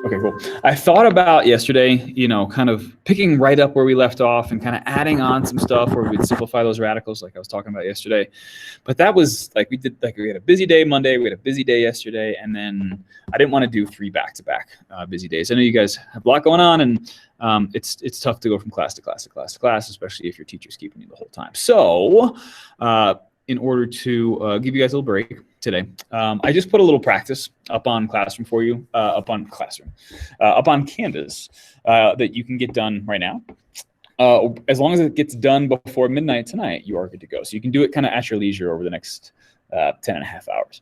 Okay, cool. I thought about yesterday, kind of picking right up where we left off and kind of adding on some stuff where we'd simplify those radicals like I was talking about yesterday. But that was we had a busy day Monday, we had a busy day yesterday, and then I didn't want to do 3 back-to-back busy days. I know you guys have a lot going on, and it's tough to go from class to class to class to class, especially if your teacher's keeping you the whole time. So in order to give you guys a little break today, I just put a little practice up on Classroom for you, up on Canvas that you can get done right now. As long as it gets done before midnight tonight, you are good to go. So you can do it kind of at your leisure over the next 10.5 hours.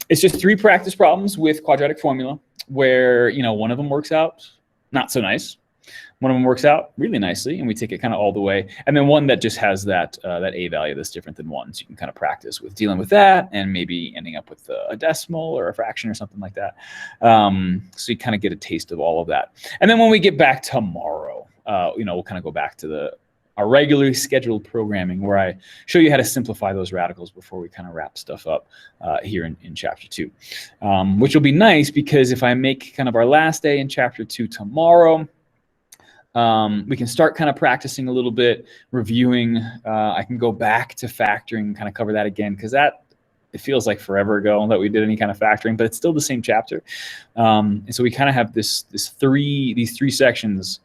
It's just 3 practice problems with quadratic formula where, one of them works out not so nice. One of them works out really nicely, and we take it kind of all the way. And then one that just has that a value that's different than 1. So you can kind of practice with dealing with that and maybe ending up with a decimal or a fraction or something like that. So you kind of get a taste of all of that. And then when we get back tomorrow, we'll kind of go back to our regularly scheduled programming where I show you how to simplify those radicals before we kind of wrap stuff up here in Chapter 2, which will be nice because if I make kind of our last day in Chapter 2 tomorrow, we can start kind of practicing a little bit, reviewing. I can go back to factoring, kind of cover that again, because it feels like forever ago that we did any kind of factoring, but it's still the same chapter. And so we kind of have these three sections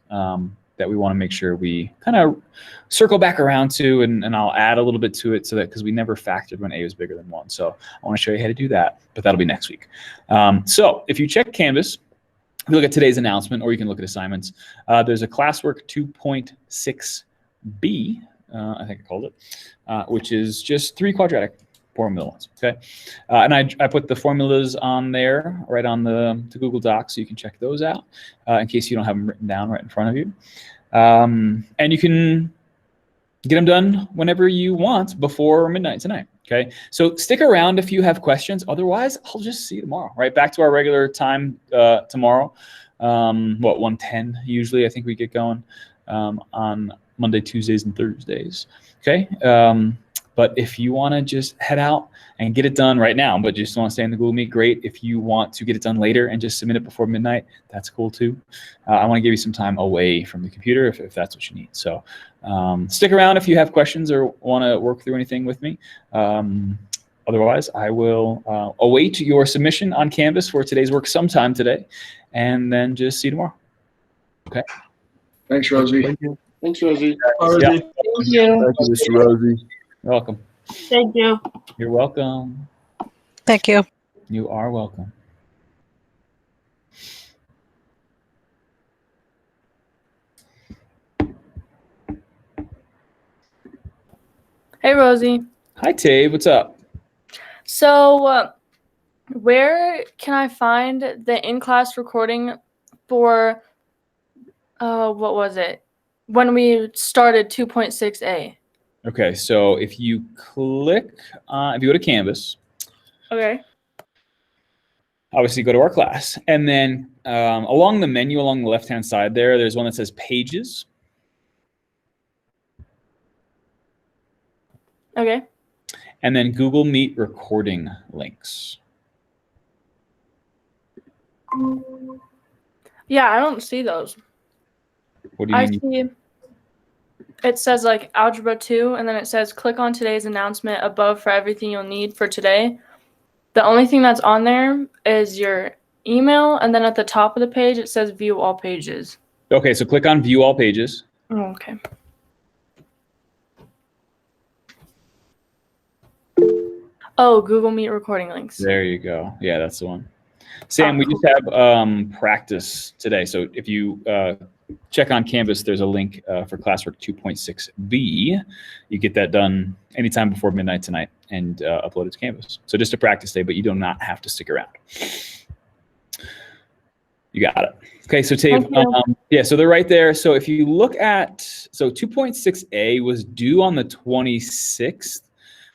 that we want to make sure we kind of circle back around to, and I'll add a little bit to it so that because we never factored when a was bigger than 1. So I want to show you how to do that, but that'll be next week. So if you check Canvas, if you look at today's announcement, or you can look at assignments, there's a classwork 2.6b, I think I called it, which is just 3 quadratic formulas, okay? And I put the formulas on there, right on the Google Docs, so you can check those out in case you don't have them written down right in front of you. And you can get them done whenever you want before midnight tonight. Okay, so stick around if you have questions. Otherwise, I'll just see you tomorrow. Right, back to our regular time tomorrow. 1:10 usually. I think we get going on Monday, Tuesdays, and Thursdays. Okay, but if you want to just head out and get it done right now, but just want to stay in the Google Meet, great. If you want to get it done later and just submit it before midnight, that's cool too. I want to give you some time away from the computer if that's what you need. So stick around if you have questions or want to work through anything with me. Otherwise, I will await your submission on Canvas for today's work sometime today, and then just see you tomorrow. Okay. Thanks, Rosie. Thank you. Thanks, Rosie. Yeah. Thank you. Thank you, Mr. Rosie. You're welcome. Thank you. You're welcome. Thank you. You are welcome. Hey, Rosie. Hi, Tave. What's up? So, where can I find the in-class recording for, what was it? When we started 2.6a. Okay, so if you click if you go to Canvas, Okay. obviously go to our class, and then along the menu, along the left-hand side there's one that says Pages. Okay. And then Google Meet recording links. Yeah, I don't see those. What do you mean? see it says like Algebra 2, and then it says click on today's announcement above for everything you'll need for today. The only thing that's on there is your email, and then at the top of the page, it says view all pages. Okay, so click on View All Pages. Oh, okay. Oh, Google Meet recording links. There you go. Yeah, that's the one. Sam, we just have practice today. So if you check on Canvas, there's a link for classwork 2.6b. You get that done anytime before midnight tonight and upload it to Canvas. So just a practice day, but you do not have to stick around. You got it. Okay, so Tave, yeah, so they're right there. So if you look at, 2.6a was due on the 26th,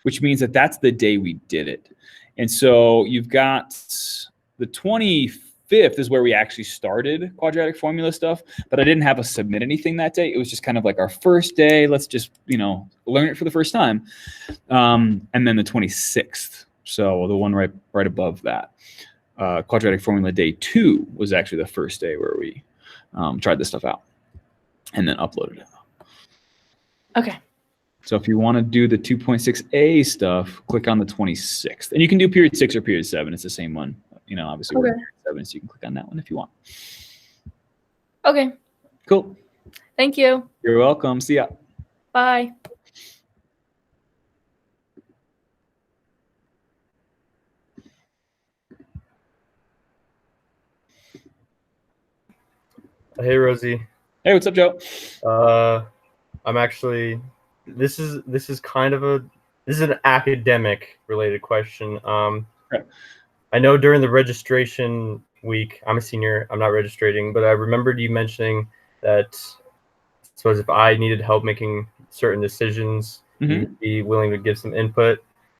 which means that that's the day we did it. And so you've got the 25th is where we actually started quadratic formula stuff, but I didn't have us submit anything that day. It was just kind of like our first day. Let's just, learn it for the first time. And then the 26th. So the one right above that. Quadratic Formula Day 2 was actually the first day where we tried this stuff out and then uploaded it. Okay. So if you want to do the 2.6a stuff, click on the 26th. And you can do period 6 or period 7. It's the same one. You know, obviously we're in period 7, so you can click on that one if you want. Okay. Cool. Thank you. You're welcome. See ya. Bye. Hey, Rosie. Hey, what's up, Joe? I'm actually. This is kind of an academic related question. Right. I know during the registration week, I'm a senior. I'm not registering, but I remembered you mentioning that. Suppose if I needed help making certain decisions, you'd be willing to give some input.